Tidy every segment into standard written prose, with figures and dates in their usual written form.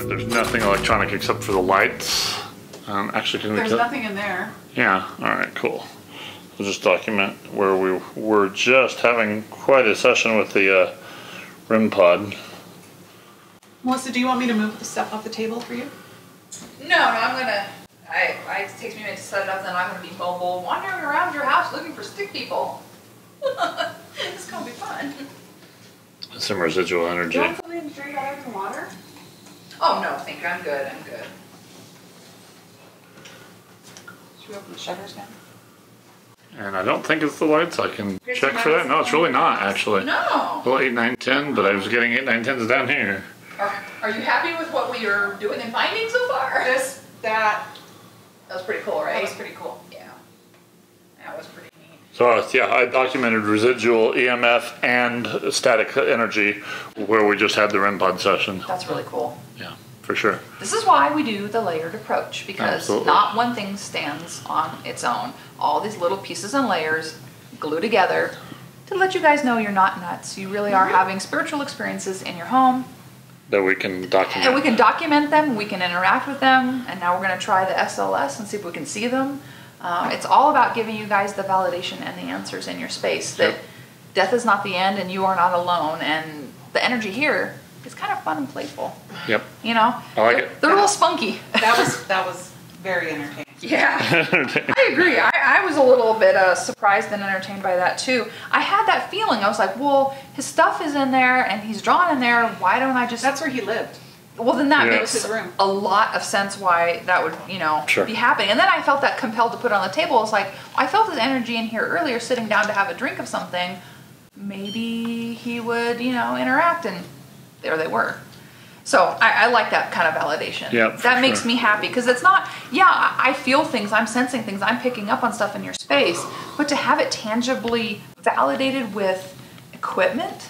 There's nothing electronic except for the lights. Actually, can we? There's nothing in there. Yeah. All right. Cool. We'll just document where we were just having quite a session with the REM pod. Melissa, do you want me to move the stuff off the table for you? No, I'm gonna. It takes me a minute to set it up, then I'm gonna be mobile, wandering around your house looking for stick people. It's gonna be fun. Some residual energy. Do you want something to drink out of the water? Oh no, thank you. I'm good. I'm good. Should we open the shutters now? And I don't think it's the lights. I can check for that. No, it's really not, actually. No. Well, 8, 9, 10, but I was getting 8, 9, 10s down here. Are you happy with what we are doing and finding so far? That was pretty cool, right? That was pretty cool. Yeah. That was pretty neat. So, yeah, I documented residual EMF and static energy where we just had the REM pod session. That's really cool. Yeah, for sure. This is why we do the layered approach, because Absolutely. not one thing stands on its own. All these little pieces and layers glue together to let you guys know you're not nuts. You really are having spiritual experiences in your home. That we can document. And we can document them, we can interact with them, and now we're going to try the SLS and see if we can see them. It's all about giving you guys the validation and the answers in your space that death is not the end and you are not alone, and the energy here is kind of fun and playful. Yep. You know? I like it. They're a little spunky. That was very entertaining. Yeah, I agree. I was a little bit surprised and entertained by that too. I had that feeling. I was like, well, his stuff is in there and he's drawn in there. Why don't I just... That's where he lived. Well, then that Yeah. makes his room. a lot of sense why that would, you know, Sure. be happening. And then I felt that compelled to put it on the table. It's like, I felt his energy in here earlier sitting down to have a drink of something. Maybe he would, you know, interact, and there they were. So I like that kind of validation. Yeah, for that makes sure. me happy, because it's not, yeah, I feel things, I'm sensing things, I'm picking up on stuff in your space, but to have it tangibly validated with equipment,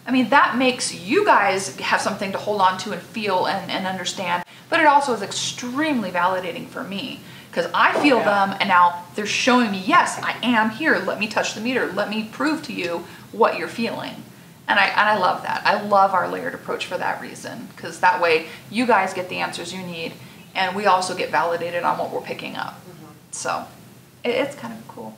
I mean, that makes you guys have something to hold on to and feel and understand, but it also is extremely validating for me, because I feel them, and now they're showing me, yes, I am here, let me touch the meter, let me prove to you what you're feeling. And I love that. I love our layered approach for that reason, because that way you guys get the answers you need, and we also get validated on what we're picking up. So it's kind of a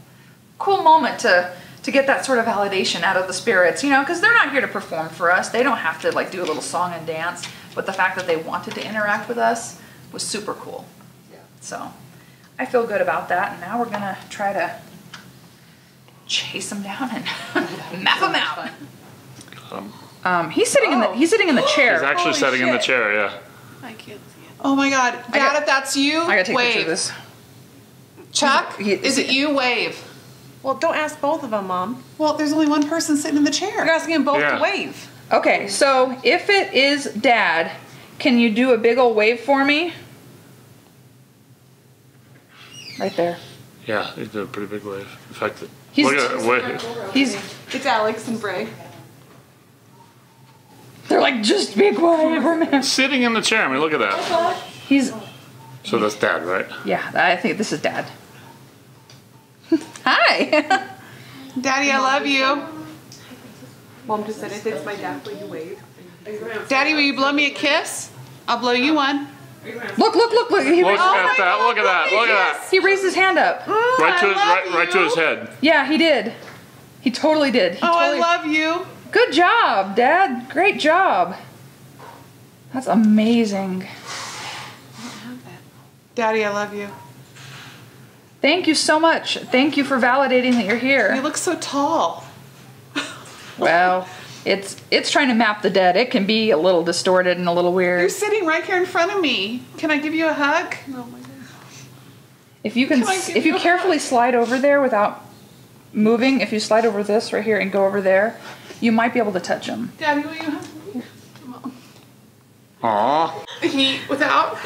cool moment to get that sort of validation out of the spirits, you know, because they're not here to perform for us. They don't have to like do a little song and dance, but the fact that they wanted to interact with us was super cool. Yeah. So I feel good about that, and now we're gonna try to chase them down and map them out. He's sitting in the chair. He's actually Holy sitting in the shit. chair, yeah. I can't see it. Oh my God, Dad, if that's you, I gotta take a wave. picture of this. Chuck, is it you? Wave. Well, don't ask both of them, Mom. Well, there's only one person sitting in the You're chair. asking them both Yeah. to wave. Okay, so if it is Dad, can you do a big old wave for me? Right there. Yeah, he did a pretty big wave. In fact, He's- look at that wave. It's Alex and Bray. They're like, just be quiet for a minute. Sitting in the chair. I mean, look at that. He's, So that's Dad, right? yeah, I think this is Dad. Hi. Daddy, I love you. Mom just said if it's my dad, will you wave? Daddy, will you blow me a kiss? I'll blow you one. Look. He Look raised, at that. Look at that. Look at that. he raised his hand up. Right to his I love right to you. his head. Yeah, he did. He totally did. He Oh, totally, I love you. Good job, Dad. Great job. That's amazing. Daddy, I love you. Thank you so much. Thank you for validating that you're You here. look so tall. Well, it's trying to map the dead. It can be a little distorted and a little You're weird. sitting right here in front of me. Can I give you a hug? Oh my God. If you Can I give if you you a carefully slide over there without moving, if you slide over this right here and go over there, you might be able to touch him. Daddy, will you hug me? Come on. Aw. He, without.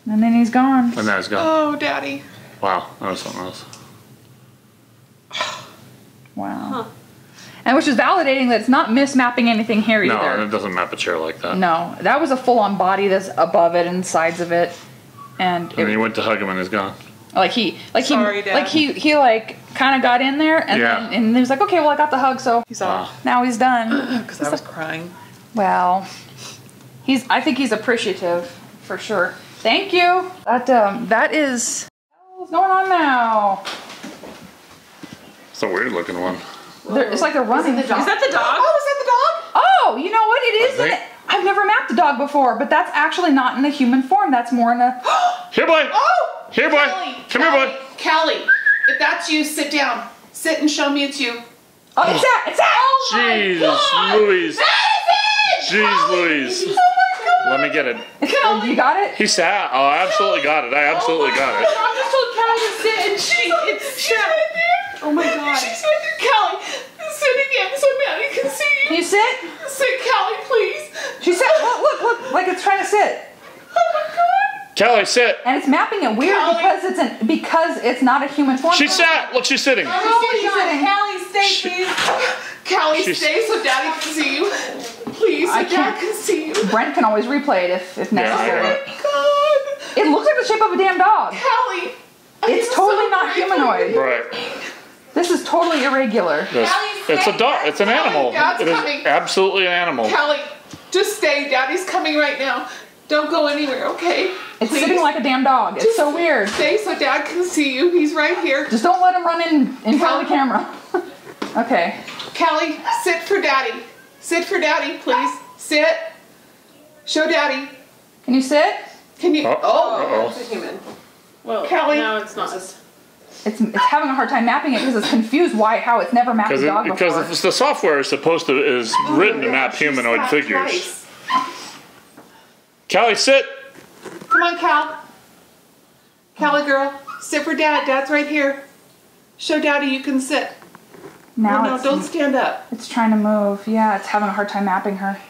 And then he's gone. And now he's gone. Oh, Daddy. Wow, that was something else. Wow. Huh. And which is validating that it's not mismapping anything here either. No, it doesn't map a chair like that. No, that was a full-on body that's above it and sides of it. And then he went to hug him and he's gone. Sorry, Dad. he kind of got in there and then he was like, okay, well I got the hug, so He's off. now he's done. Because I was crying. Well, I think he's appreciative for sure. Thank you. That is what's going on now. It's a weird looking one. It's like they're running. Is that the dog? Oh, is that the dog? Oh, you know what it is? I've never mapped a dog before, but that's actually not in a human form. That's more in a... Here, boy. Oh! Here, boy. Come here, boy. Callie, if that's you, sit down. Sit and show me it's you. Oh, it's that! It's that! Oh Jeez Louise. Jeez Louise. Oh my God. Let me get it. Oh, you got it? He sat. Oh, I absolutely got it. I absolutely got it. I just told Callie to sit and she's right there. Oh my God. She's right there. Callie, sit again so Maddie can see you. Can you sit? Sit, Callie, please. She sat. Look, like it's trying to sit. Oh my God. Callie, sit. And it's mapping it weird Callie. because it's not a human form. She sat. Look, she's sitting. She's sitting. Callie, stay, please. Callie, stay so Daddy can see you. Please, so Dad can see you. Brent can always replay it if necessary. Oh my God. It looks like the shape of a damn dog. Callie. It's totally not humanoid. Right. This is totally irregular. It's a dog. It's an animal. Dad's It is coming. absolutely an animal. Callie, just stay. Daddy's coming right now. Don't go anywhere, okay? It's Please. sitting like a damn dog. It's so weird. Stay so Dad can see you. He's right here. Just don't let him run in front of the camera. Okay. Callie, sit for Daddy. Sit for Daddy, please. Sit. Show Daddy. Can you sit? Can you? Uh-oh. It's a human. Well, Callie. no, it's not. It's having a hard time mapping it because it's confused how it's never mapped a dog before. Because the software is written to map humanoid She's figures. twice. Callie, sit. Come on, Cal. Callie girl, sit for Dad. Dad's right here. Show Daddy you can sit. Now No, don't stand up. it's trying to move. Yeah, it's having a hard time mapping her.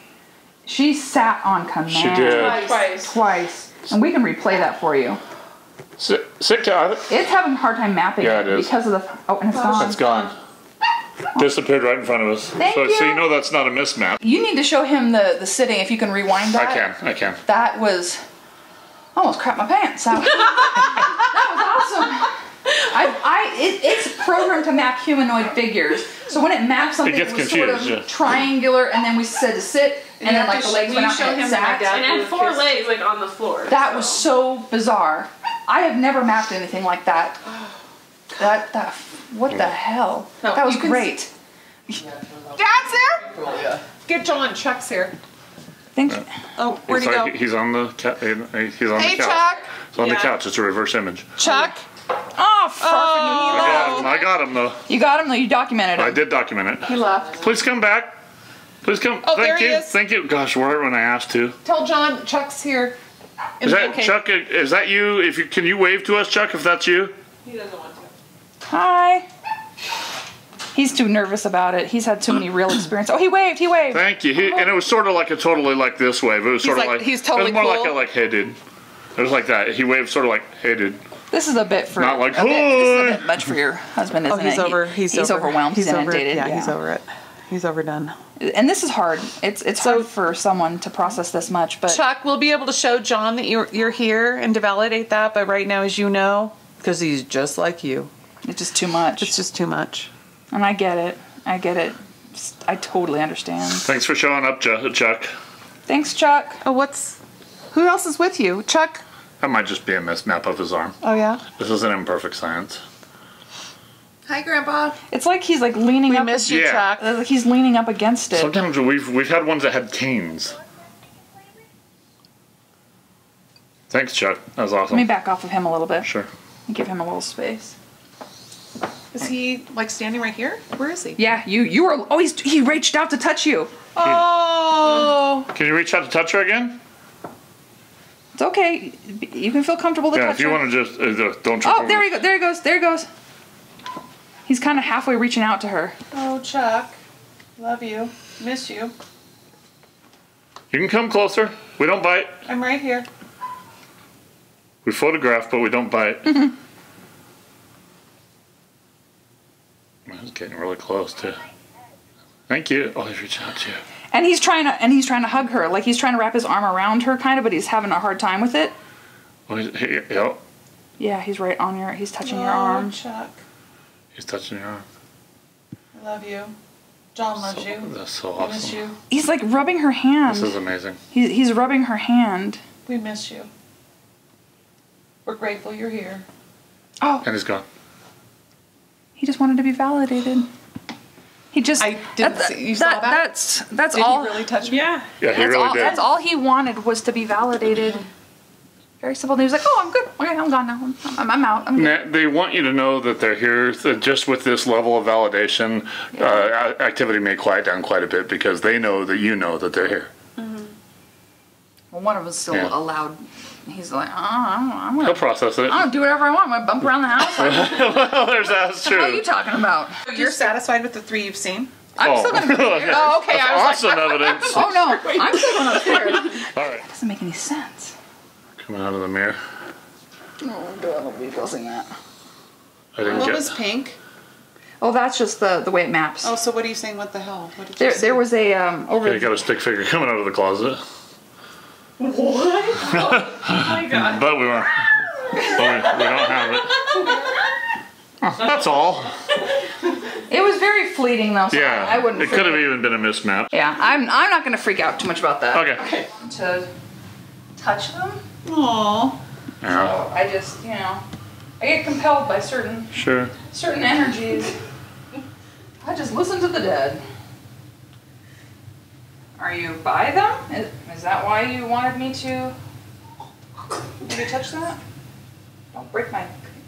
She sat on command. She did. Twice. And we can replay that for you. Sit, Callie. It's having a hard time mapping Yeah, it is. because of the... Oh, and it's gone. It's gone. Disappeared right in front of us. Thank So you. you know that's not a mismap. You need to show him the sitting if you can rewind that. I can. That was... I almost crapped my pants. That was awesome. It's programmed to map humanoid figures. So when it maps something It gets that was sort of confused, yeah. triangular, and then we said to sit, and then like the legs went out and it sat. And it had 4 legs like on the floor. That was so bizarre. I have never mapped anything like that. What the hell? No, That was you can great. Dad's there? Get John. Chuck's here. Thank you. Oh, where'd he go? He's on the couch. He's on Hey, the couch. Chuck. He's on the couch. It's a reverse image. Chuck. Oh, I got him though. you got him though. You documented I him. did document it. He left. Please come back. Please come. Oh, there Thank he you. is. Thank you. Gosh, right when I asked to. Tell John Chuck's here. Is that Chuck? Is that you? Can you wave to us, Chuck? If that's you. He doesn't want to. Hi. He's too nervous about it. He's had too many real experience. Oh, he waved. Thank you. And it was sort of like a totally like this wave. It was sort of like he's totally it was more cool. like a like hey dude. It was like that. He waved sort of like hey dude. This is a bit for Not like, this is a "Hi." bit much for your husband, isn't he's it? over. He's over. overwhelmed. He's inundated. Yeah, he's over it. He's overdone. And this is hard. It's hard for someone to process this much. But Chuck, we'll be able to show John that you're here and to validate that. But right now, as you know, Because he's just like you. it's just too much. It's just too much. And I get it. I totally understand. Thanks for showing up, Chuck. Thanks, Chuck. oh, who else is with you? Chuck? That might just be a mismap of his arm. Oh, yeah? This is an imperfect science. Hi, Grandpa. It's like he's like leaning We up. miss you, Yeah. Chuck. Like he's leaning up against it. Sometimes we've had ones that had canes. Thanks, Chuck. That was awesome. Let me back off of him a little bit. Sure. Give him a little space. Is he, like, standing right here? Where is he? Yeah, you were. Oh, he reached out to touch you. Oh. Can you reach out to touch her again? It's okay. You can feel comfortable to Yeah, touch if you her. want to just don't trip Oh, over. there he goes. He's kind of halfway reaching out to her. Oh, Chuck. Love you. Miss you. You can come closer. We don't bite. I'm right here. We photograph, but we don't bite. It's getting really close too. Thank you. Oh, he's reaching out to you. And he's trying to hug her, like he's trying to wrap his arm around her, kind of, but he's having a hard time with it. Oh, yep. Yeah, he's right on your. He's touching your arm. Chuck, He's touching your arm. I love you. John loves you. That's so We miss awesome. you. He's like rubbing her hand. This is amazing. He's rubbing her hand. We miss you. We're grateful you're here. Oh, And he's gone. he just wanted to be validated. He just. I didn't see. You saw that? That's Did all. he really touch me? Yeah. Yeah, he really did. That's all he wanted was to be validated. Very simple. And he was like, "Oh, I'm good. Okay, I'm gone now. I'm out. I'm good." They want you to know that they're here. That just with this level of validation, activity may quiet down quite a bit because they know that you know that they're here. Well, one of us still Yeah. allowed. He's like, I'm He'll gonna process it. do whatever I want. I'm gonna bump around the house. Well, that's What are you true. talking about? You're satisfied with the 3 you've seen? I'm still gonna. yeah. Oh, okay. That's I was awesome evidence. like, oh no, I'm still going upstairs. All right. Doesn't make any sense. Coming out of the mirror. Oh God, I'll be buzzing that. I didn't What get. was pink? Oh, that's just the way it maps. Oh, so what are you saying? What the hell? What did you see? There was a over. Okay, you got a stick figure coming out of the closet, What? Oh my god. but we weren't. But we don't have it. Oh, that's all. It was very fleeting though. So Yeah. I wouldn't. It could have even been a mismatch. Yeah, I'm not gonna freak out too much about that. Okay. To touch them. Aww. Yeah. So I just, I get compelled by certain Sure. energies. I just listen to the dead. Are you by them? Is that why you wanted me to maybe touch that? Don't break my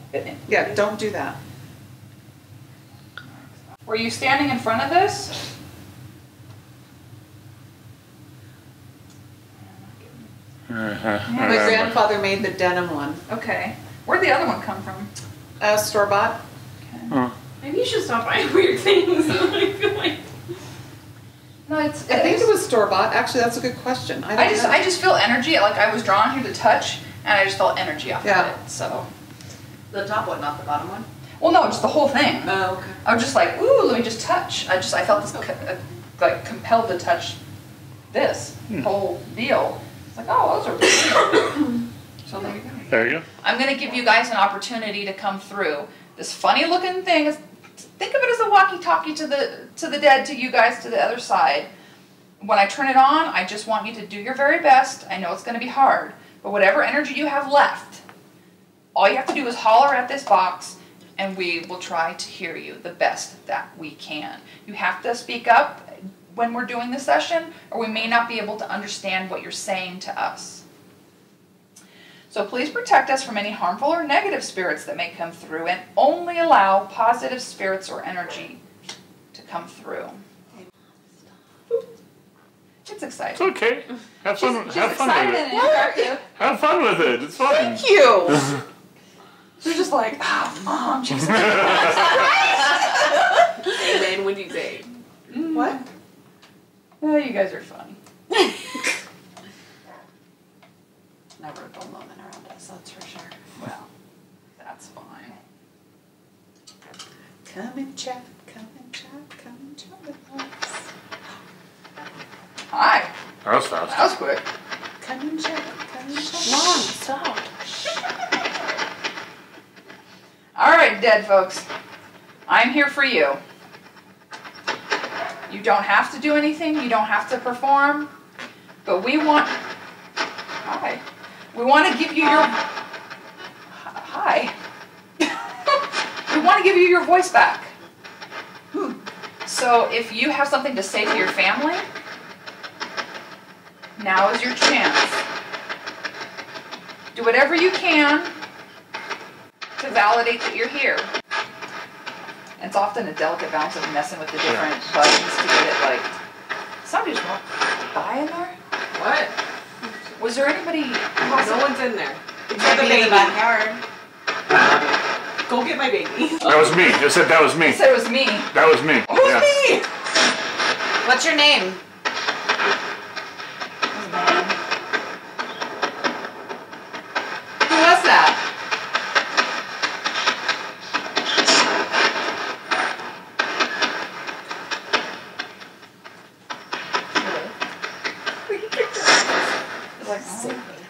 equipment. Yeah, don't do that. Were you standing in front of this? My grandfather made the denim one. Okay. Where'd the other one come from? Store-bought. Oh. Maybe you should stop buying weird things. I feel like. No, I think it was store-bought. Actually, that's a good question. I just feel energy. Like I was drawn here to touch, and I just felt energy off Yeah. of it. So. The top one, not the bottom one. Well, no, just the whole thing. Oh, okay. I was just like, ooh, let me just touch. I felt this like compelled to touch this whole deal. It's like, oh, those are pretty. So there you go. There you go. I'm gonna give you guys an opportunity to come through. This funny looking thing is, think of it as a walkie-talkie to the dead, to you guys, to the other side. When I turn it on, I just want you to do your very best. I know it's gonna be hard, but whatever energy you have left, all you have to do is holler at this box, and we will try to hear you the best that we can. You have to speak up when we're doing the session, or we may not be able to understand what you're saying to us. So please protect us from any harmful or negative spirits that may come through, and only allow positive spirits or energy to come through. It's exciting. It's okay. Have fun. She's Have fun excited with and it. interactive. Have fun with it. It's fun. Thank you. They're just like, Mom, she's Amen. What do you say? What? Oh, you guys are funny. Never a dull moment around us, that's for sure. Well, that's fine. Come and chat, come and chat, come and chat with us. Hi. That was fast. That was quick. Come and chat, come and chat. Mom, stop. All right, dead folks. I'm here for you. You don't have to do anything. You don't have to perform. But we want... Hi. We want to give you your... Hi. We want to give you your voice back. So if you have something to say to your family, now is your chance. Do whatever you can to validate that you're here. And it's often a delicate balance of messing with the different buttons to get it like... Somebody just walked by in there? What? Was there anybody... No one's in there. It's the baby in the backyard. Go get my baby. That was me. It said that was me. I said it was me. That was me. Who's Yeah. me? What's your name? Who was that?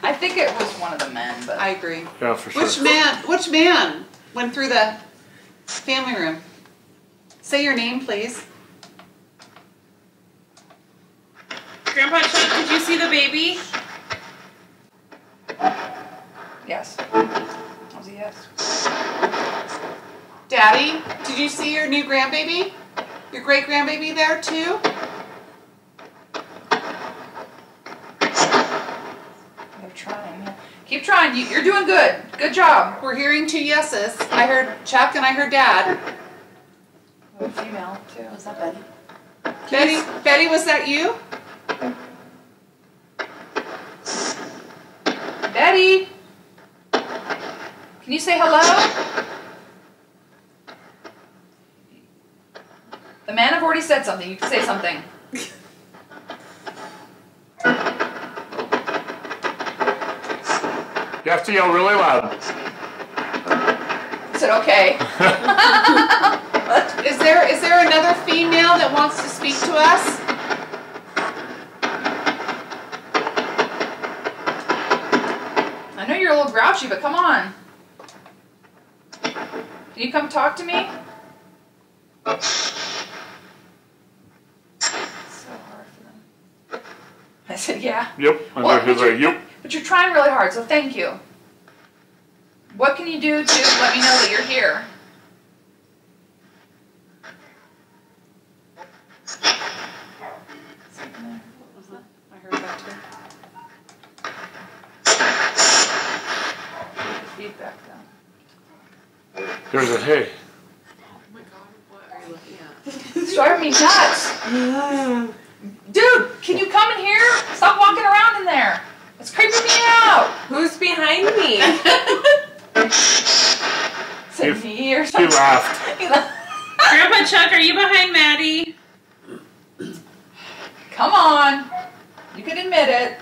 I think it was one of the men, but I agree. Yeah, for sure. Which man went through the family room? Say your name, please. Grandpa Chuck, did you see the baby? yes. That was a yes. Daddy, did you see your new grandbaby? Your great grandbaby there too? They're trying. Yeah. Keep trying. You're doing good. Good job. We're hearing 2 yeses. I heard Chuck and I heard Dad. Oh, female too. Is that Betty? Betty, was that you? Betty, can you say hello? The men have already said something. You can say something. You have to yell really loud. I said okay. Is there another female that wants to speak to us? I know you're a little grouchy, but come on. Can you come talk to me? So hard for them. I said, yeah. Yep. Well, He's like, yep. But you're trying really hard, so thank you. What can you do to let me know that you're here? I heard that too. Feedback though. There's a hey. Oh my God, what are you looking at? It's driving me nuts. Dude, can you come in here? Stop walking around in there. It's creeping me out. Who's behind me? Is it me or He something? laughed. Grandpa Chuck, are you behind Maddie? Come on. You can admit it.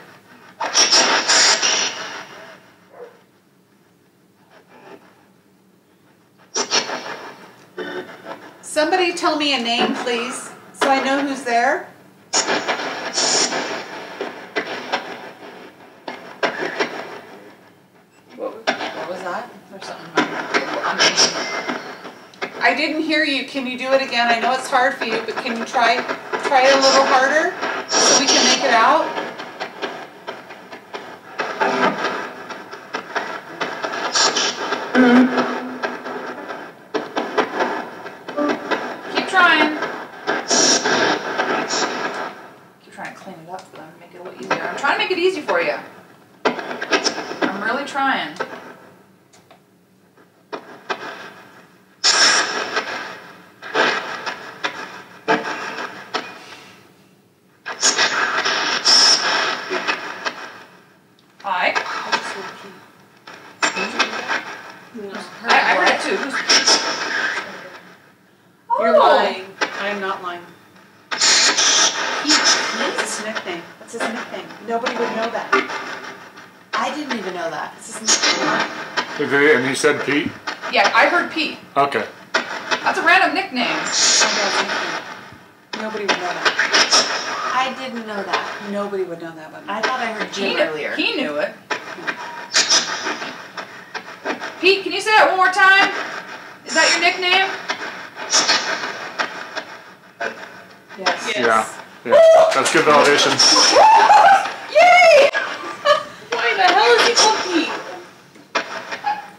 Somebody tell me a name, please, so I know who's there. What was that? There's something. I didn't hear you. Can you do it again? I know it's hard for you, but can you try it a little harder so we can make it out? Keep trying. Keep trying to clean it up for them, make it a little easier. I'm trying to make it easy for you. I'm really trying. Hi. I heard it too. You're Oh. lying. I am not lying. That's his nickname. That's his nickname. Nobody would know that. I didn't even know that. That's his nickname. And he said Pete? Yeah, I heard Pete. Okay. That's a random nickname. Nobody would know that. I didn't know that. Nobody would know that about me. I thought I heard Jim earlier. He knew it. Pete, can you say that one more time? Is that your nickname? Yes. Yeah. Yeah. That's good validation. Yay! Why the hell is he called Pete?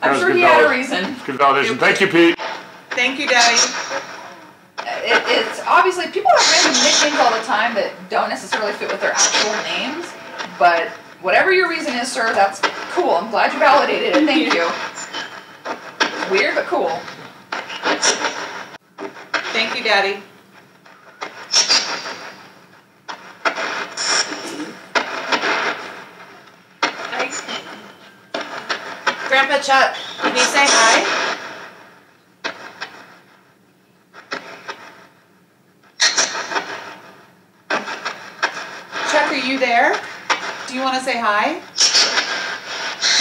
I'm was sure good he had a valid- reason. Good validation. Thank you, Pete. Thank you, Daddy. It's obviously people have random nicknames all the time that don't necessarily fit with their actual names, but whatever your reason is, sir, that's cool. I'm glad you validated it. Thank you. It's weird, but cool. Thank you, Daddy. Grandpa Chuck, can you say hi? Chuck, are you there? Do you want to say hi? Do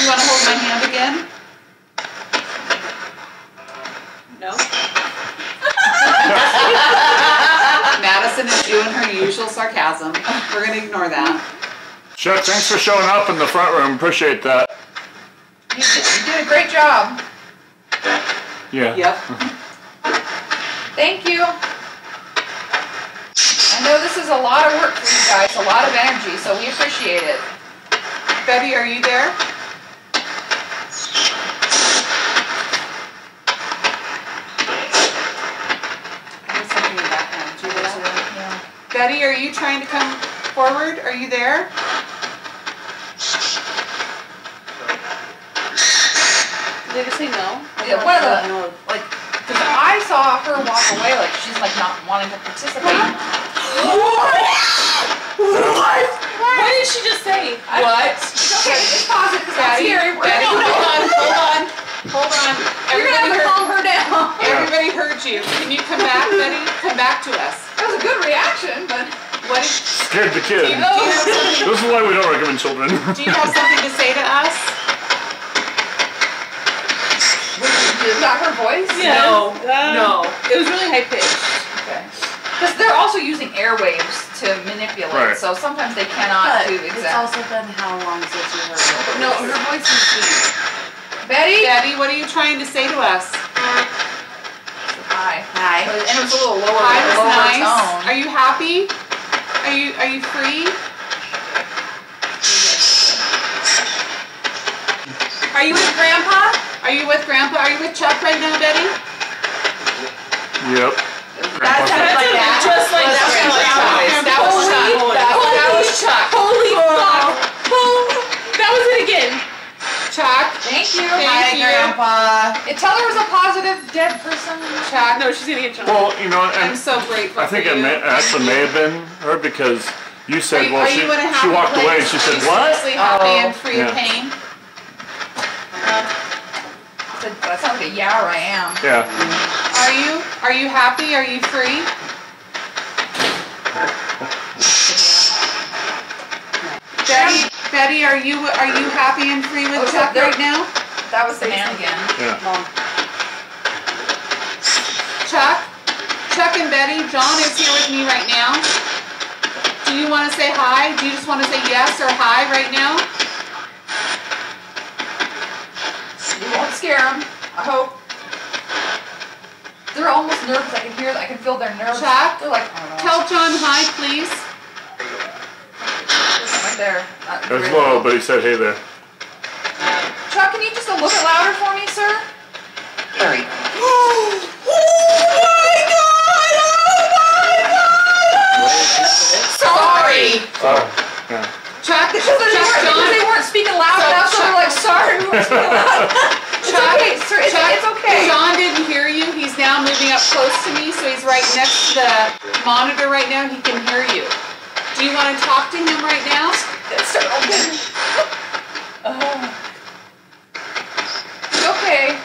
you want to hold my hand again? No? Madison is doing her usual sarcasm. We're going to ignore that. Chuck, thanks for showing up in the front room. Appreciate that. You did a great job. Yeah. Yep. Thank you. I know this is a lot of work for you guys, a lot of energy, so we appreciate it. Betty, are you there? There's something in the background. Do you hear that? Yeah. Betty, are you trying to come forward? Are you there? Did they just say no? Yeah, one of the, like, because I saw her walk away, like, she's, like, not wanting to participate. What? What did she just say? What? It's okay, just pause it, because that's Betty, scary. Betty, hold on. You're gonna have to calm her down. Everybody heard you. Can you come back, Betty? Come back to us. That was a good reaction, but... What is, Scared the kid. do you have something, This is why we don't recommend children. do you have something to say to us? Is that her voice? No. No. It was really high pitched. Okay. Because they're also using airwaves to manipulate, Right. so sometimes they cannot do It's exactly. also been how long since you heard it. No, her voice is deep. Betty? Betty, what are you trying to say to us? Hi. Hi. And it was a little lower, Hi, was lower nice. tone. Are you happy? Are you free? Are you with Grandpa? Are you with Grandpa? Are you with Chuck right now, Betty? Yep. That sounded like that. Just like that. That was Chuck. That was Chuck. Holy fuck. That was it again. Chuck. Thank you. Hi, Thank you. Grandpa. Tell her it was a positive dead person. Chuck. No, she's gonna get John. Well, you know, I'm and so grateful I think for it you. actually may have been her because you said, well, Are you in a she happy walked away and place? she said, Are you what? seriously happy Oh. and free of Yeah. pain? That sounds like a yeah, or I am. Yeah. Are you happy? Are you free? Betty, are you happy and free with Oh, Chuck there- right now? That was the man again. Yeah. Chuck and Betty, John is here with me right now. Do you want to say hi? Do you just want to say yes or hi right now? You won't scare them. I hope. They're almost nervous. I can feel their nerves. Chuck, They're like, oh no. tell John hi, please. Right there. Not It was really low, but he said, hey there. Chuck, can you just a little bit louder for me, sir? There you go. Sorry. Oh, yeah. Chuck, Because they weren't speaking loud So enough, so Chuck- they're like, sorry, we weren't speaking loud. It's okay, sir. It's okay. John didn't hear you. He's now moving up close to me, so he's right next to the monitor right now. He can hear you. Do you want to talk to him right now? It's so open. It's okay.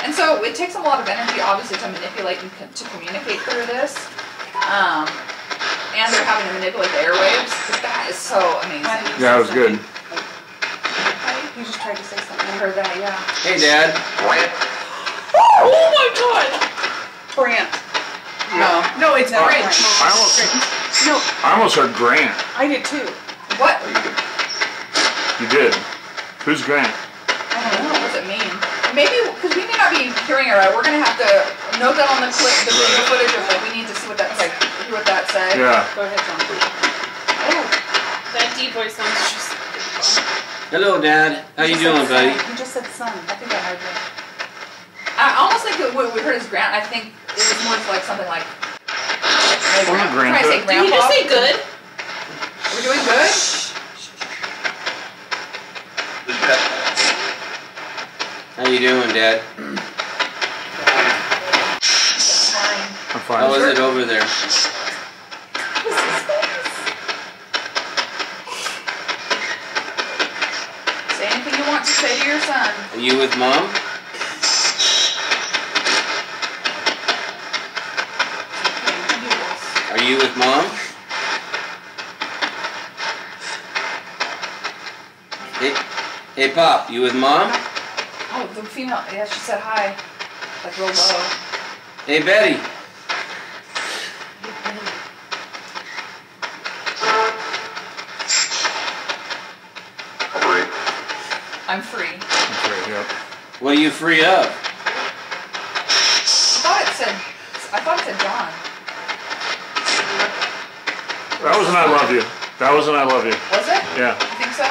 And so it takes a lot of energy, obviously, to manipulate and to communicate through this. And they're having to manipulate the airwaves. Because that is so amazing. Yeah, it was good. You just tried to say something. I heard that, yeah. Hey, Dad. Oh my god. Brant. No, it's not. Great. I almost heard Grant. I did too. What? You did. Who's Grant? I don't know. What does it mean? Maybe, because we may not be hearing it right. We're going to have to note that on the clip, the video footage of it. We need to see what that's like, hear what that said. Yeah. Go ahead, John. Oh. That deep voice sounds just. Hello, Dad. How you doing, buddy? You just said son. I think I heard that. I almost think that what we heard is Grant. I think it was more like something like. Or not Trying to say Grandpa. Did he grandpa. just say good? We're doing good? How you doing, Dad? Fine. I'm fine. How was it over there? Say anything you want to say to your son. Are you with Mom? Are you with Mom? Hey, Pop, you with Mom? Oh, the female. Yeah, she said hi. Like real low. Hey, Betty. I'm free. Okay, yep. What are you free of? I thought it said John. That was an I love you. That was an I love you. Was it? Yeah. You think so?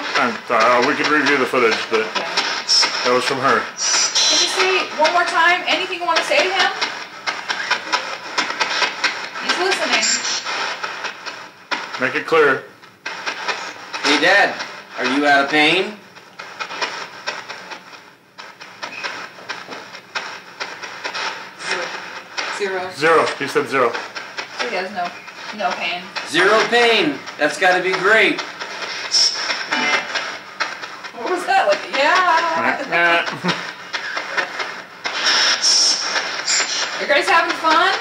We could review the footage, but Okay. that was from her. Can you say one more time anything you want to say to him? He's listening. Make it clear. Hey, Dad, are you out of pain? Zero. Zero. He said zero. So he has no pain. Zero pain. That's got to be great. What was that? Like, yeah. You guys having fun?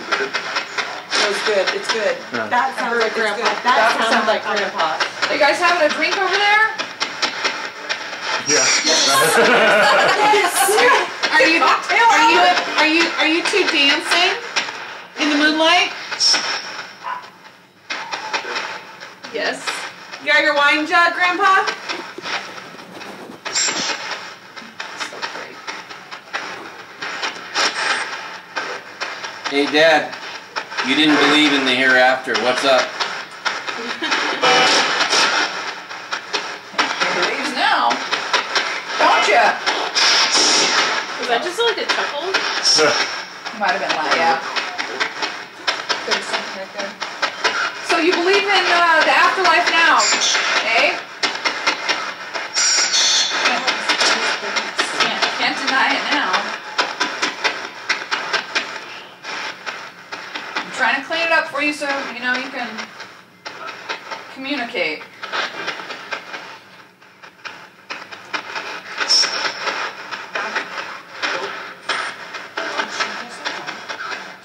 It was good. It's good. Yeah. That sounds like Grandpa. Grandpa. That sounds like Grandpa. Are you guys having a drink over there? Yeah. Are you two dancing in the moonlight? Yes. You got your wine jug, Grandpa? So great. Hey, Dad, you didn't believe in the hereafter. What's up? He believes now. Don't ya? Was that just like a chuckle? Might have been loud, yeah. Good something right there. So you believe in the afterlife now, eh? Can't deny it now. I'm trying to clean it up for you so you know you can communicate.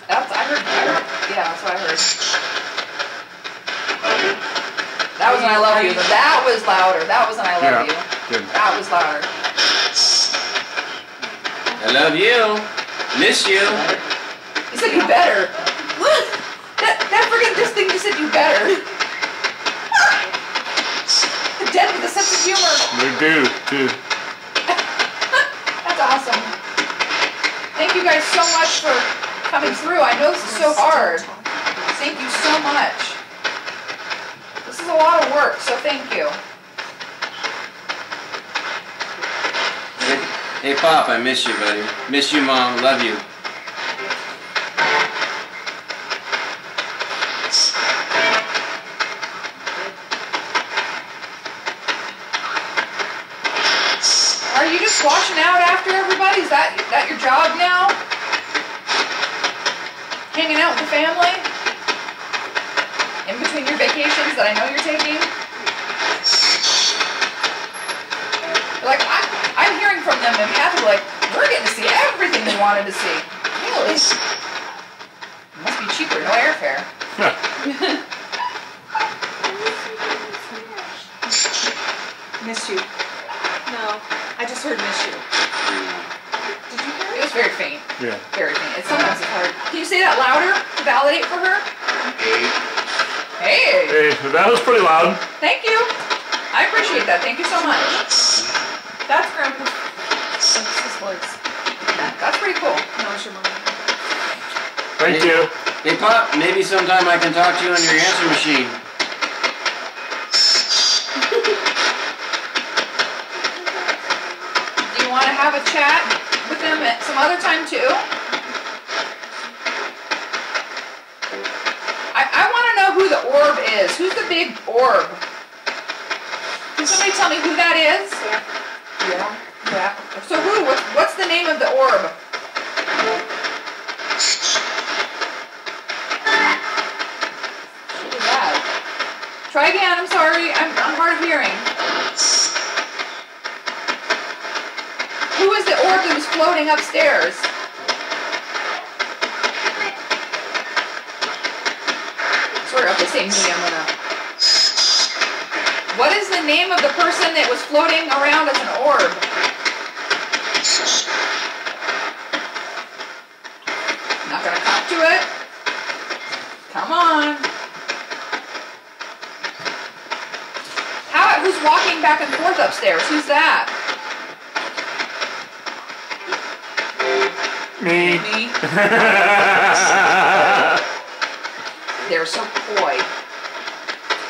That's what I heard. That was an I love you. That was louder. That was an I love you. Good. That was louder. I love you. Miss you. He said you better. That friggin' this thing just said you better. The dead with a sense of humor. They do, too. That's awesome. Thank you guys so much for coming through. I know this is so hard. Thank you so much. This is a lot of work, so thank you. Hey, Pop, I miss you, buddy. Miss you, Mom. Love you. Are you just washing out after everybody? Is that your job now? Hanging out with the family? In between your vacations that I know you're taking? Like, I'm hearing from them and Kathy, like, we're getting to see everything they wanted to see. Really? Must be cheaper, no airfare. Miss you. No, I just heard miss you. Did you hear it? It was very faint. Yeah. Very faint. Sometimes it's hard. Can you say that louder to validate for her? Hey. Hey, that was pretty loud. Thank you. I appreciate that. Thank you so much. That's Grandpa's. That's his voice. That's pretty cool. No, it's your mom. Thank you. Hey, Pop, maybe sometime I can talk to you on your answer machine. Do you want to have a chat with him at some other time too? I want to know who the orb is. Who's the big orb? Can somebody tell me who that is? Yeah. Yeah. So who? What's the name of the orb? What was that? Try again. I'm sorry. I'm hard of hearing. Who is the orb that was floating upstairs? Sort of the same thing. I'm gonna. What is the name of the person that was floating around as an orb? Not gonna cop to it. Come on. Whose Who's walking back and forth upstairs? Who's that? Me. Me. They're so coy.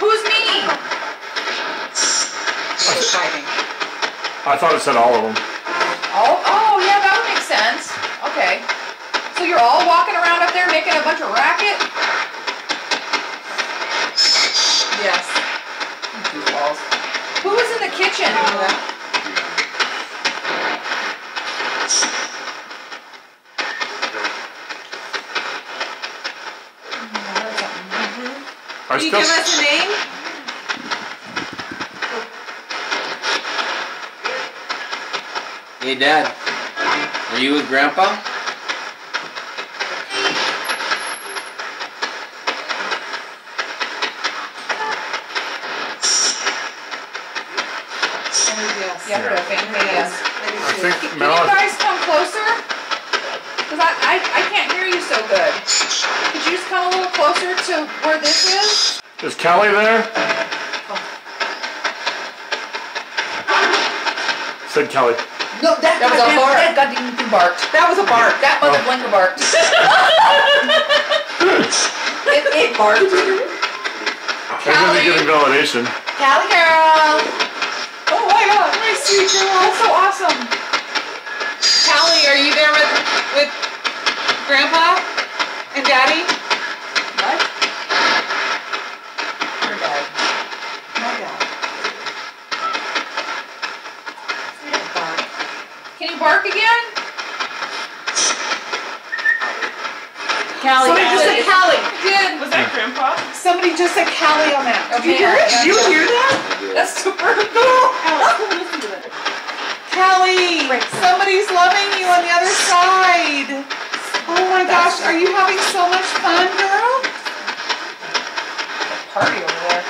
Who's me? Who's fighting? I thought it said all of them. Oh, yeah, that would make sense. Okay. So you're all walking around up there making a bunch of racket? Yes. Goofballs. Who was in the kitchen? Can you give us a name? Hey, Dad. Are you with Grandpa? Yeah, for a family, yes. I think Can you Mel. guys come closer? Because I can't hear you so good. Could you just come a little closer to where this is? Is Callie there? Said Callie. No, that was a bark. That goddamn barked. That was a bark. That mother blinker barked. it barked. They're gonna be getting validation. Callie girl. Oh my god, my sweet girl. That's so awesome. Callie, are you there with Grandpa and Daddy? What? Your dad. My dad. Can you bark again? Callie. Somebody just said Callie. Did. Was that Grandpa? Somebody just said Callie on that. Did you Okay, hear it? yeah, Did you yeah. hear that? That's super cool. Listen to that. Callie, somebody's loving you on the other side. Oh my gosh, are you having so much fun, girl? Party over there.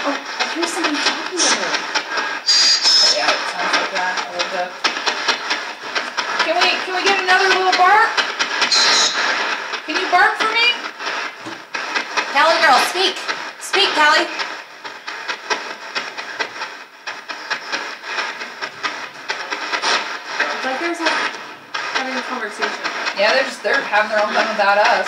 Oh, I hear somebody talking to her. Oh, yeah, it sounds like that. A little bit. Can we get another little bark? Can you bark for me? Callie girl, speak. Speak, Callie. It's like there's having a conversation. Yeah, they're having their own fun without us.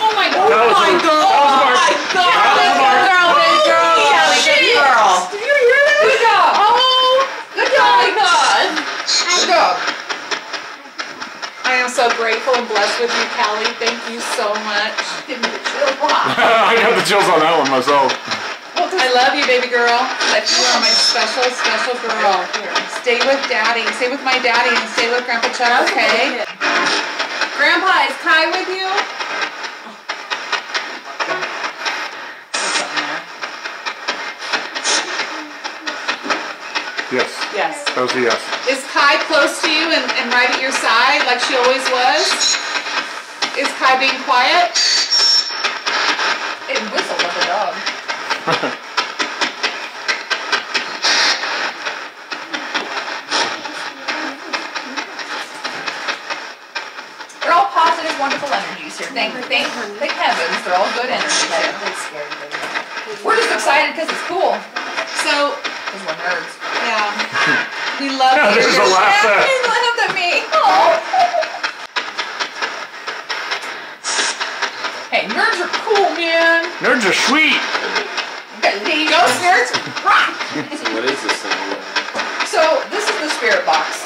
Oh my god. That was a- Oh my god. Good girl, big girl. Callie, good girl. Did you hear that? Good job. Oh, Good job. my god. Good job. I am so grateful and blessed with you, Callie. Thank you so much. Give me the chill. Wow. I got the chills on that one myself. I love you, baby girl. You are my special, special girl. Stay with Daddy. Stay with my daddy and stay with Grandpa Chuck, okay? Grandpa, is Kai with you? Yes. Yes. That was a yes. Is Kai close to you and right at your side like she always was? Is Kai being quiet? It whistled like a dog. They're all positive, wonderful energies here. Thank heavens, they're all good energies here. We're just excited because it's cool. So, Because we're nerds. yeah. We love you. There's a laugh there. He laughed at me. Oh. Hey, nerds are cool, man. Nerds are sweet. Ghost nerds rock. So what is this thing? So this is the Spirit Box.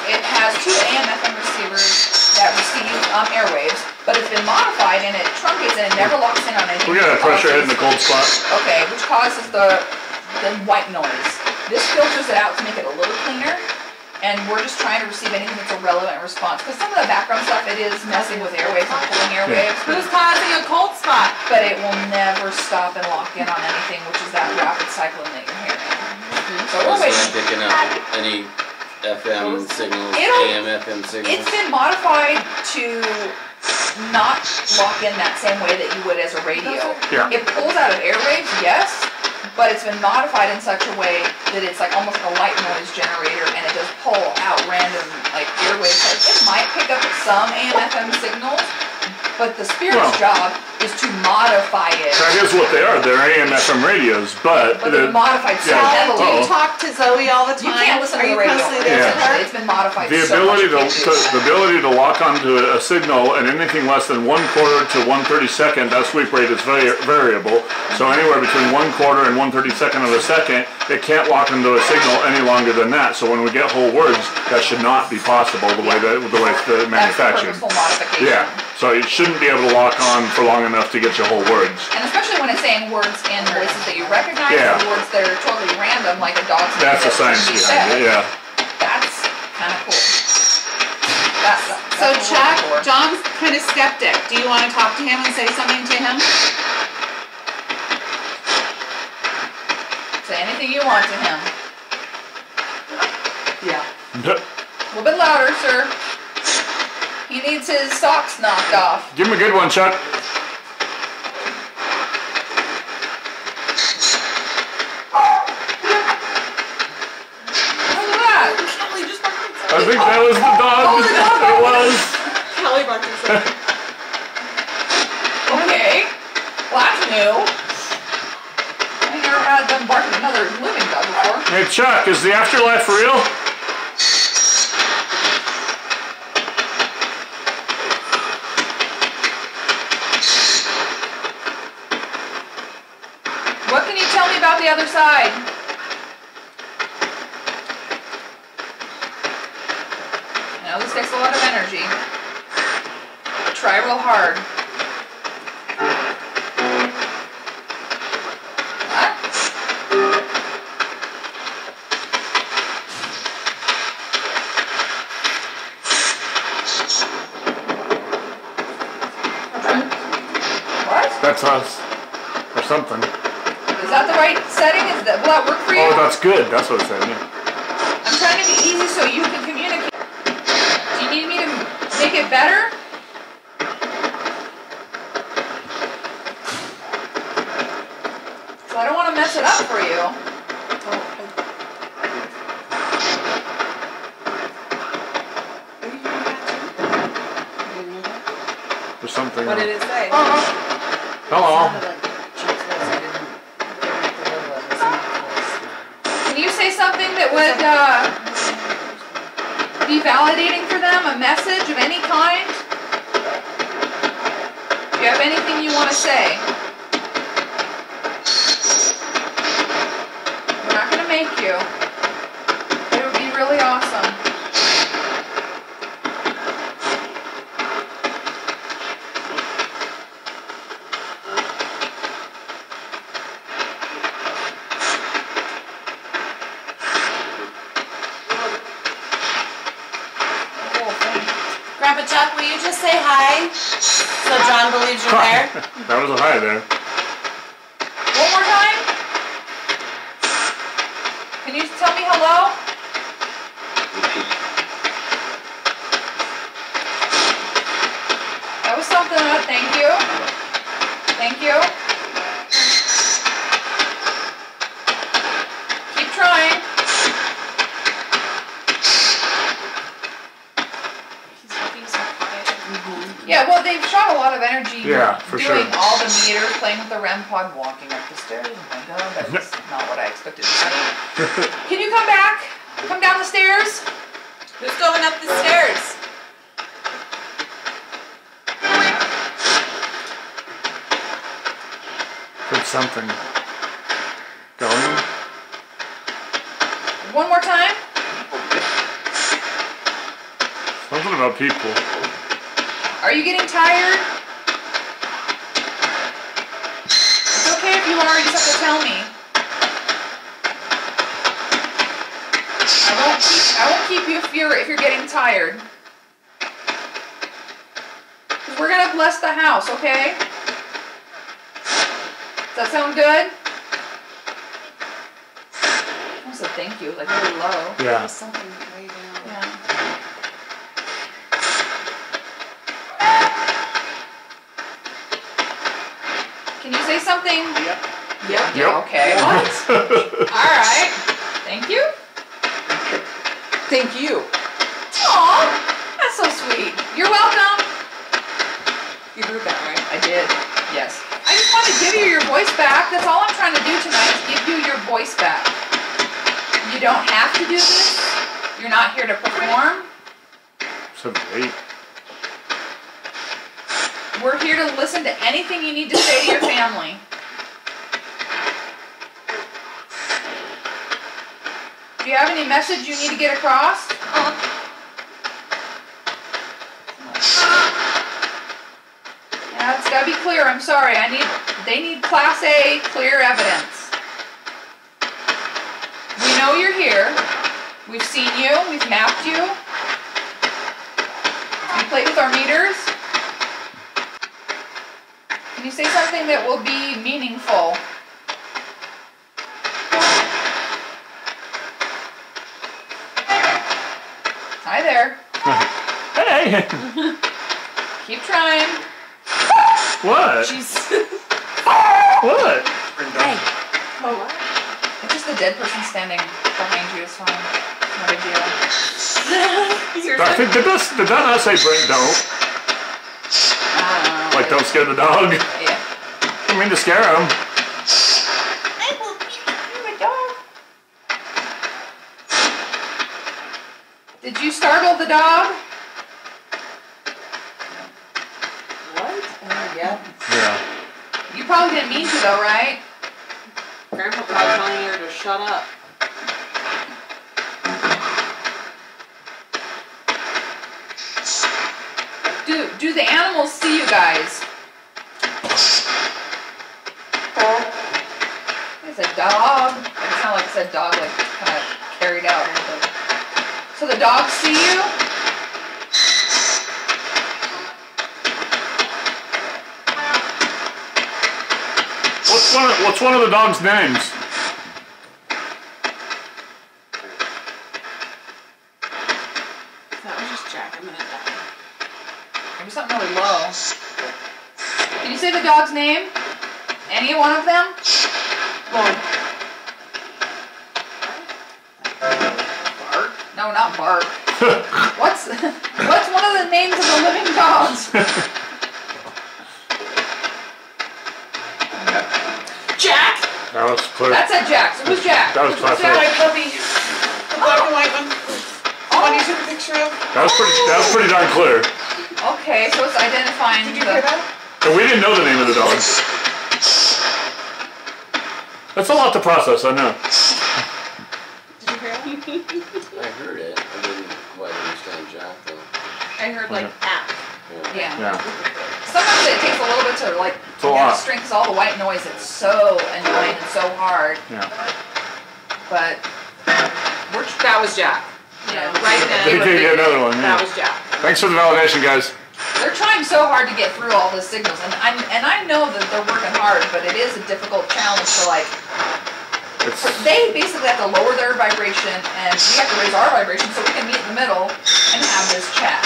It has 2 AM/FM receivers that receive airwaves, but it's been modified and it truncates and it never locks in on anything. We gotta press your head in the cold spot. Okay, which causes the white noise. This filters it out to make it a little cleaner, and we're just trying to receive anything that's a relevant response. Because some of the background stuff, it is messing with airwaves and pulling airwaves. Who's causing a cold spot? But it will never stop and lock in on anything, which is that rapid cycling that you're hearing. So we're It's waiting. not picking up any FM signals, It'll- AM, FM signals. It's been modified to not lock in that same way that you would as a radio. Yeah. It pulls out of airwaves, yes, but it's been modified in such a way that it's like almost like a white noise generator, and it does pull out random like airwaves. Like it might pick up some AM/FM signals, but the Spirit's Well, job is to modify it. That is what they are. They're AM/FM radios, but they're modified so yeah. heavily. Do you talk to Zoe all the time? You can't listen Are to the you radio. constantly there with her? It's been modified The so much. ability to lock onto a signal and anything less than 1/4 to 1/32, that sweep rate is very variable. So anywhere between 1/4 and 1/32 of a second, it can't lock into a signal any longer than that. So when we get whole words, that should not be possible the way it's manufactured. That's the purposeful modification. Yeah. So it shouldn't be able to lock on for long enough to get you whole words. And especially when it's saying words and voices that you recognize, Yeah. or words that are totally random, like a dog's name. That's the science behind it. Yeah. That's kind of cool. So Chuck, John's kind of skeptic. Do you want to talk to him and say something to him? Say anything you want to him. Yeah. A little bit louder, sir. He needs his socks knocked off. Give him a good one, Chuck. Look at that. Callie just barked at I think that was the dog. Oh, the dog. It was. Callie barked at something. Okay. Well, that's new. I never had them bark at another living dog before. Hey, Chuck, is the afterlife real? What can you tell me about the other side? I know this takes a lot of energy. But try real hard. What? What? That's us. Or something. Is that the right setting? Will that work for you? Oh, that's good. That's what it's saying. Yeah. I'm trying to be easy so you can communicate. Do you need me to make it better? So I don't want to mess it up for you. There's something. What did it say? Hello. Can you say something that would be validating for them? A message of any kind? Do you have anything you want to say? We're not going to make you. It would be really awesome. Grandpa Chuck, will you just say hi so John believes you're there? That was a hi there. One more time? Can you tell me hello? That was something. Thank you. Thank you. Keep trying. Yeah, well, they've shot a lot of energy doing all the meters, playing with the REM pod, walking up the stairs. Oh my god, that's not what I expected to see. Can you come back? Come down the stairs? Who's going up the stairs? Heard something. Going? One more time? Something about people. Are you getting tired? It's okay if you are, you just have to tell me. I won't keep you if you're getting tired. 'Cause we're gonna bless the house, okay? Does that sound good? I said thank you, like really low. Yeah. Something way down. Yeah. Can you say something? Yep. Yeah, okay. What? Alright. Thank you. Thank you. Aw, that's so sweet. You're welcome. You heard that, right? I did. you your voice back. That's all I'm trying to do tonight is give you your voice back. You don't have to do this. You're not here to perform. 7, 8. We're here to listen to anything you need to say to your family. Do you have any message you need to get across? Yeah, it's gotta be clear. I'm sorry. They need Class A clear evidence. We know you're here. We've seen you. We've mapped you. You played with our meters. Can you say something that will be meaningful? Hi there. Hey! Keep trying. What? Jeez. What? Hey. Oh, what? It's just a dead person standing behind you. It's fine. No big deal. I think, did that not say bring don't? Like don't scare the dog? Yeah. I mean to scare him. You're my dog. Did you startle the dog? What? Yeah. Yeah. You probably didn't mean to though, right? Grandpa probably telling her to shut up. Do the animals see you guys? It's a dog. It sounded like it said dog, like kind of carried out a little bit. So the dogs see you? What's one of the dog's names? That was just Jack. I'm gonna die. Maybe something really low. Can you say the dog's name? Any one of them? Well, Bart? No, not Bart. What's one of the names of the living dogs? Jack! That was clear. That's a Jack. So who's Jack? That was Who's classic. My puppy. The black and white one. The one you took a picture of. That was pretty darn clear. Okay, so it's identifying Did you hear that? And we didn't know the name of the dog. That's a lot to process, I know. Did you hear that? I heard it. I didn't quite understand Jack though. I heard like app. Yeah. Yeah. Sometimes it takes a little bit to like It's a lot. string because all the white noise. It's so annoying and so hard. Yeah. But That was Jack. yeah, Right then. They did another one, yeah. That was Jack. Thanks for the validation, guys. they're trying so hard to get through all the signals, and I know that they're working hard, but it is a difficult challenge to like. It's They basically have to lower their vibration, and we have to raise our vibration so we can meet in the middle and have this chat.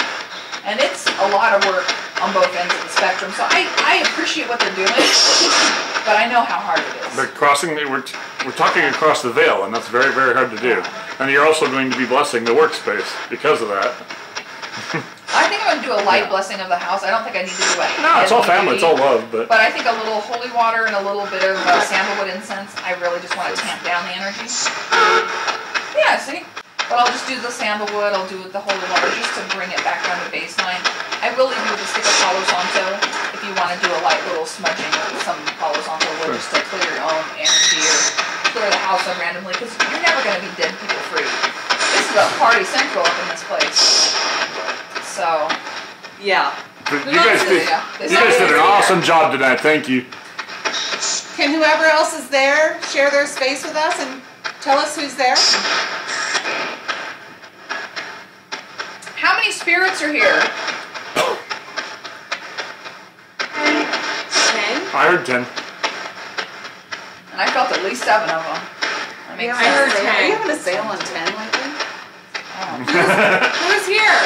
And it's a lot of work on both ends of the spectrum. So I appreciate what they're doing, but I know how hard it is. they're crossing. We're talking across the veil, and that's very, very hard to do. And you're also going to be blessing the workspace because of that. I think I'm going to do a light blessing of the house. I don't think I need to do it. No, it's all family. It's all love, but But I think a little holy water and a little bit of sandalwood incense, I really just want to tamp down the energy. Yeah, see? But I'll just do the sandalwood, I'll do the holy water just to bring it back down to baseline. I will leave you with a stick of Palo Santo if you want to do a light little smudging with some Palo Santo wood just to clear your own energy or clear the house up randomly, because you're never going to be dead people free. This is a party central up in this place. So, Yeah. you guys did yeah. an awesome job tonight. Thank you. Can whoever else is there share their space with us and tell us who's there? How many spirits are here? 10? I heard 10. And I felt at least 7 of them. That makes I heard sense. 10. Are you having a sale on 10 lately? Who's here?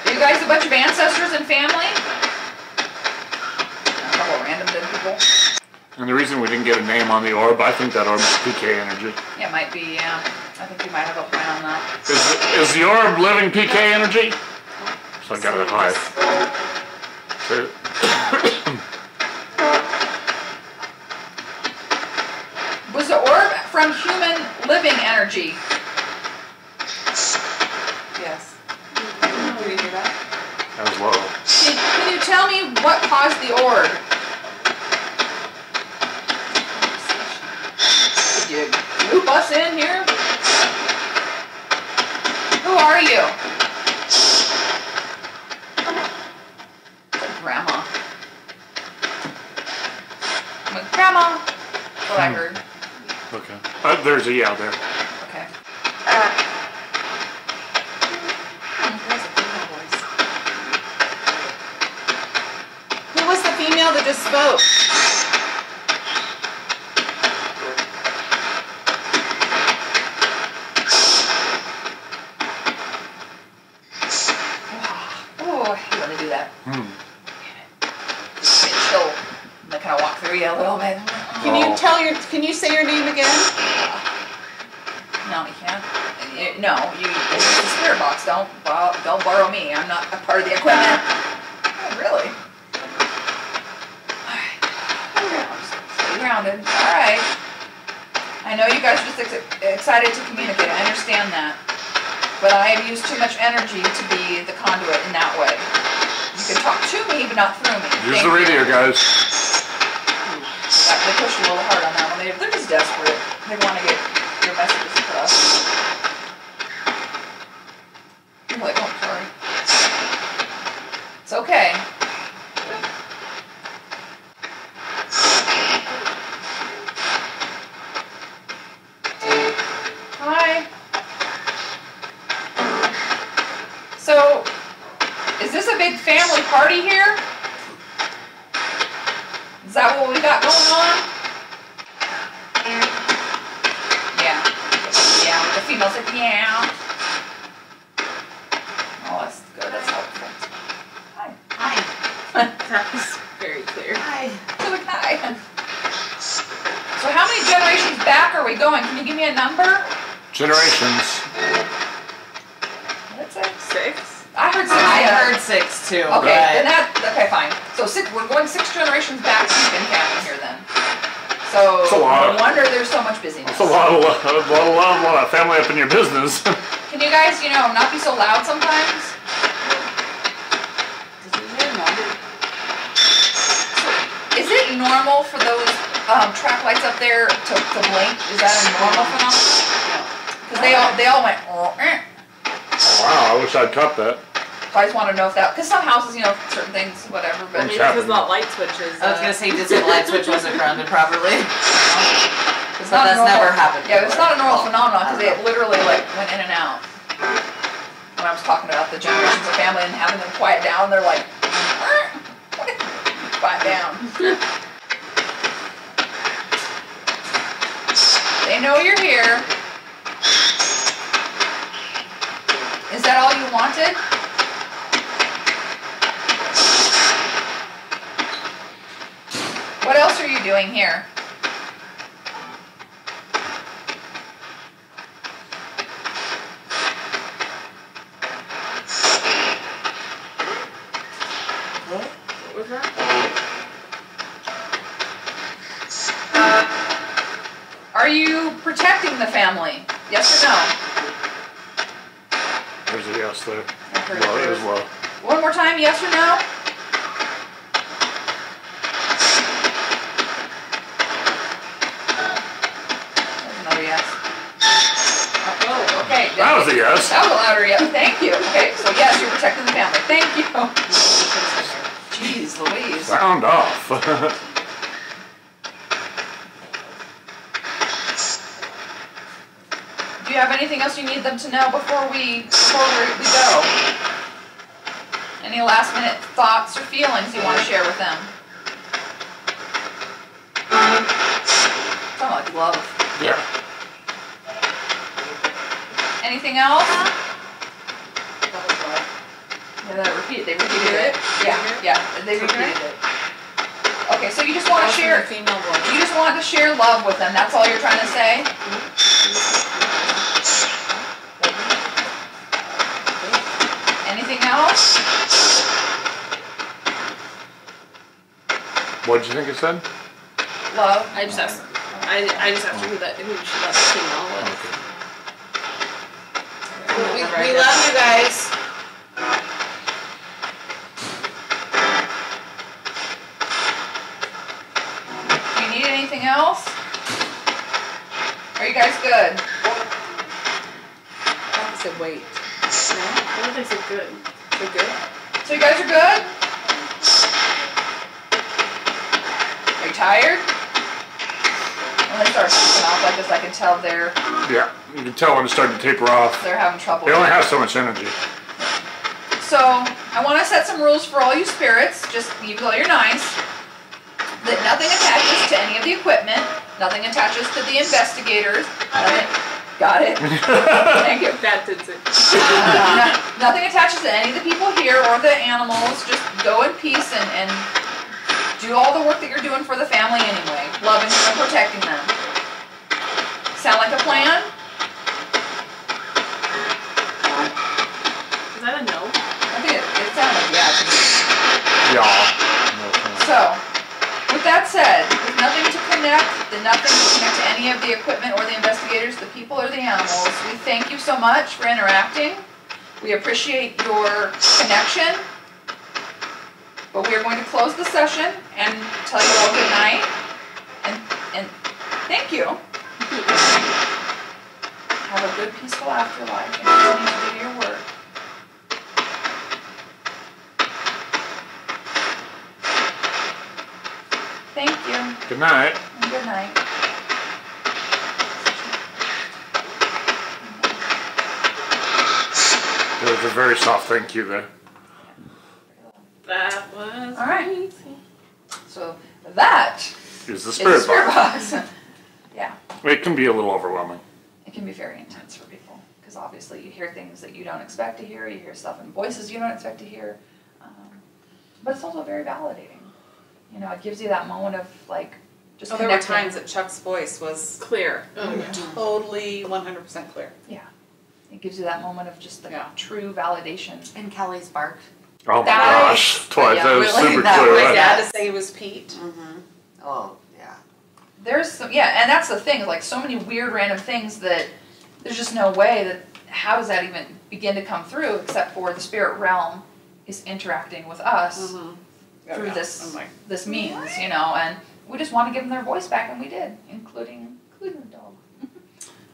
Are you guys a bunch of ancestors and family? A couple of random dead people. And the reason we didn't get a name on the orb, I think that orb is PK energy. Yeah, it might be, yeah. I think you might have a plan on that. Is the orb living PK energy? So I got it high. So, from human living energy. Yes. Did you hear that? That was low. Can you tell me what caused the org? Did you loop us in here? Who are you? Grandma. I'm like, Grandma. That's what I heard. Okay. There's a yeah there. Okay. Who was the female that just spoke? Oh, I hate when they do that. Just get chill. And they kind of walk through you a little bit. Can you say your name again? No, you can't. No, it's the spirit box. Don't borrow me. I'm not a part of the equipment. Oh, really? Alright. Stay grounded. Alright. I know you guys are just excited to communicate. I understand that. But I have used too much energy to be the conduit in that way. You can talk to me, but not through me. Use the radio, guys. They pushed a little hard on that one. They're just desperate. They want to get your messages across. I'm like, oh, sorry. It's okay. Hi. So, is this a big family party here? Is that what we got going on? Yeah. Yeah, the female said, yeah. Oh, that's good. That's helpful. Hi. Hi. That was very clear. Hi. Look, hi. So how many generations back are we going? Can you give me a number? Generations. What did it say? 6. I heard 6. I Yeah. heard 6 too. Okay, but then okay, fine. So we're going 6 generations back deep in family here then. So That's a lot. no wonder there's so much busyness. That's a lot of family up in your business. Can you guys, not be so loud sometimes? Is it normal for those track lights up there to blink? Is that a normal phenomenon? Because they all went. Wow, I wish I'd caught that. So I just want to know if that, because some houses, certain things, whatever. But Maybe because the light switches. I was gonna say just the light switch wasn't grounded properly. it's But not that's normal. never happened Yeah, it's before. not a normal phenomenon because I it don't know. literally went in and out. When I was talking about the generations of family and having them quiet down, they're like, quiet down. They know you're here. Is that all you wanted? What else are you doing here? What was that? Are you protecting the family? Yes or no? There's a yes there. I heard Low, it it. was low. One more time, yes or no? There's another yes. Oh, okay. That was a yes. That was a louder yes. Thank you. Okay, so yes, you're protecting the family. Thank you. Jeez Louise. Sound off. Do you have anything else you need them to know before we go? Any last minute thoughts or feelings you want to share with them? Sound like love. Yeah. Anything else? Yeah, they repeated it. Yeah, they repeated it. Okay, so you just want to share. Female voice. You just want to share love with them. That's all you're trying to say. Anything else? What'd you think it said? Love. I I just have to who should let the team know. We love you guys. Do you need anything else? Are you guys good? I said wait. No? I don't think so good. We're good? So you guys are good? Are you tired? When they start taking off like this, I can tell they're Yeah, you can tell when it's starting to taper off. having trouble. They only have so much energy. So I want to set some rules for all you spirits. Just even though you're nice, that nothing attaches to any of the equipment. Nothing attaches to the investigators. Got it. Thank you. That did it. Nothing attaches to any of the people here or the animals. Just go in peace and do all the work that you're doing for the family anyway. Loving them and protecting them. Sound like a plan? Is that a no? I think it sounds like yeah. Yeah. So, with that said, with nothing to connect to any of the equipment or the investigators, the people or the animals, we thank you so much for interacting. We appreciate your connection. But we are going to close the session and tell you all good night. And thank you. Have a good, peaceful afterlife and continue to do your work. Thank you. Good night. And good night. There was a very soft thank you there. That was All right. crazy. So that Is the is spirit the spirit box. box. Yeah, It can be a little overwhelming. it can be very intense for people because obviously you hear things that you don't expect to hear. You hear stuff in voices you don't expect to hear. But it's also very validating. You know, it gives you that moment of like just There were connecting. times that Chuck's voice was Clear. Oh, yeah. totally 100% clear. Yeah, it gives you that moment of just the Yeah. true validation. And Callie's bark. Oh my That gosh. is- Twice. yeah, That was really, super that clear. was- right? Dad to say he was Pete. Mm-hmm. Oh, yeah. There's some, yeah, and that's the thing, like so many weird random things that there's just no way that, how does that even begin to come through except for the spirit realm is interacting with us through this means, you know, and we just want to give them their voice back, and we did, including the dog.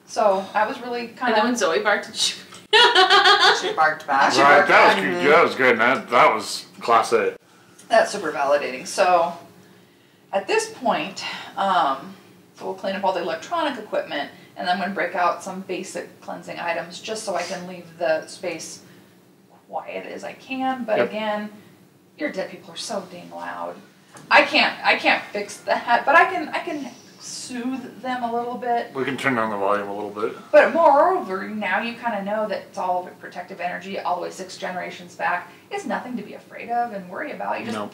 So I was really kind And then when of, Zoe barked, she She barked back. Right, that was good. That was good. That was class A. that's super validating. So at this point, so we'll clean up all the electronic equipment, and then I'm going to break out some basic cleansing items just so I can leave the space quiet as I can. But Yep. again, your dead people are so dang loud. I can't fix that, but I can soothe them a little bit. We can turn down the volume a little bit. But moreover, now you kind of know that it's all protective energy all the way 6 generations back. It's nothing to be afraid of and worry about. You just No.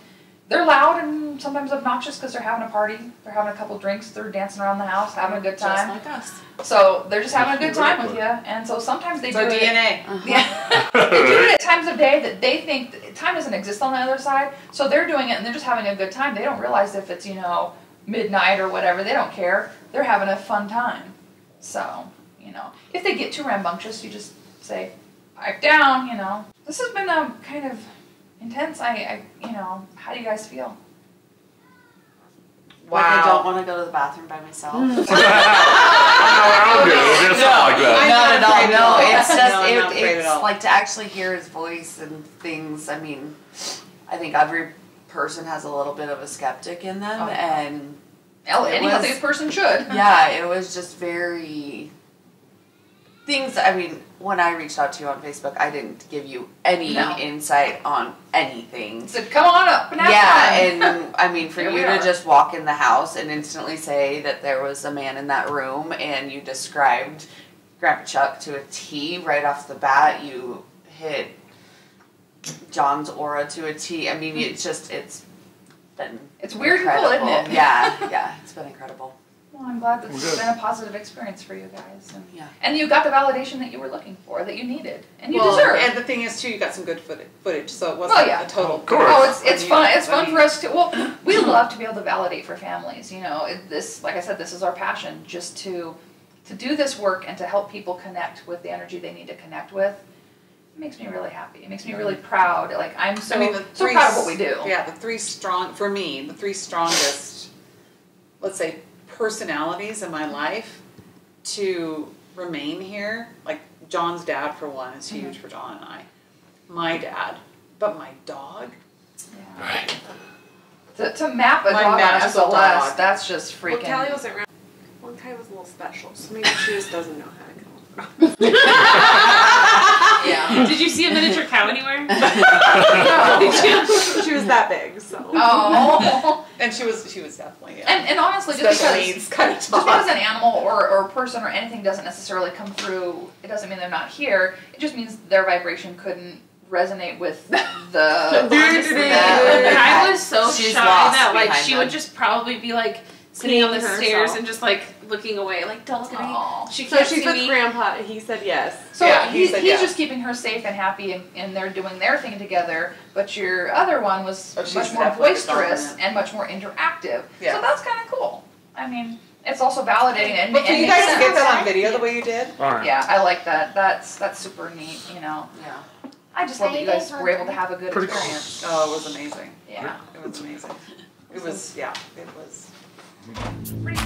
They're loud and sometimes obnoxious because they're having a party. They're having a couple drinks. They're dancing around the house, having a good Just time. like us. So they're just having a good time Exactly. with you. And so sometimes they It's our do it. DNA. Yeah. They do it at times of day that they think that time doesn't exist on the other side. So they're doing it and they're just having a good time. They don't realize if it's, midnight or whatever. They don't care. They're having a fun time. So, if they get too rambunctious, you just say, pipe down, This has been a kind of intense. How do you guys feel? Like I don't want to go to the bathroom by myself. I'll do it. Just something like that. Not at all. No, it's just No, I'm not afraid at it's all. like to actually hear his voice and things. I mean, I think every person has a little bit of a skeptic in them, Oh. and Any healthy person should. yeah, it was just very things. I mean, when I reached out to you on Facebook, I didn't give you any No. insight on anything. So come on up and have Yeah, fun. and I mean, for Here you we to are. just walk in the house and instantly say that there was a man in that room, and you described Grandpa Chuck to a T right off the bat, you hit John's aura to a T. I mean, it's been It's weird and cool, isn't incredible. it? Yeah, it's been incredible. Well, I'm glad this Well, has good. been a positive experience for you guys. And, Yeah. and you got the validation that you were looking for, that you needed, and you Well, deserve. and the thing is too, you got some good footage, so it wasn't Well, yeah. a total. Of course. Oh, it's fun. It's fun I mean- for us to. Well, we love to be able to validate for families. You know, this, like I said, this is our passion. Just to do this work and to help people connect with the energy they need to connect with. It makes me really happy. It makes me really proud. Like I'm so so proud of what we do. Yeah, the three strongest, let's say, personalities in my life to remain here. Like John's dad, for one, is huge for John and I. My dad, but my dog. Yeah. To map a My dog on magical SLS, dog. that's just Well, freaking. Callie wasn't around. Well, Callie was a little special, so maybe she just doesn't know how to kill. Yeah. Did you see a miniature cow anywhere? No. She was that big, so. Oh. And she was definitely And honestly, just special because needs kind of just dog. because an animal or a person or anything doesn't necessarily come through, it doesn't mean they're not here. It just means their vibration couldn't resonate with the. I was so She's shy lost that like behind she them. would just probably be like sitting on the Peeing stairs herself. and just like looking away, like don't look at Aw. me. She So can't she's see with me. Grandpa. He said yes. So Yeah, he he's said yes. just keeping her safe and happy, and they're doing their thing together. But your other one was Oh, she's much more definitely boisterous dominant. and much more interactive. Yeah. So that's kind of cool. I mean, it's also validating and, But for and you makes guys to get sense. that on video the way you did, All right. Yeah, I like that. That's super neat. You know, Yeah. I just love that you guys were able to have a good Pretty cool. experience. oh, it was amazing. Yeah. It was amazing. It was, yeah, it was. Pretty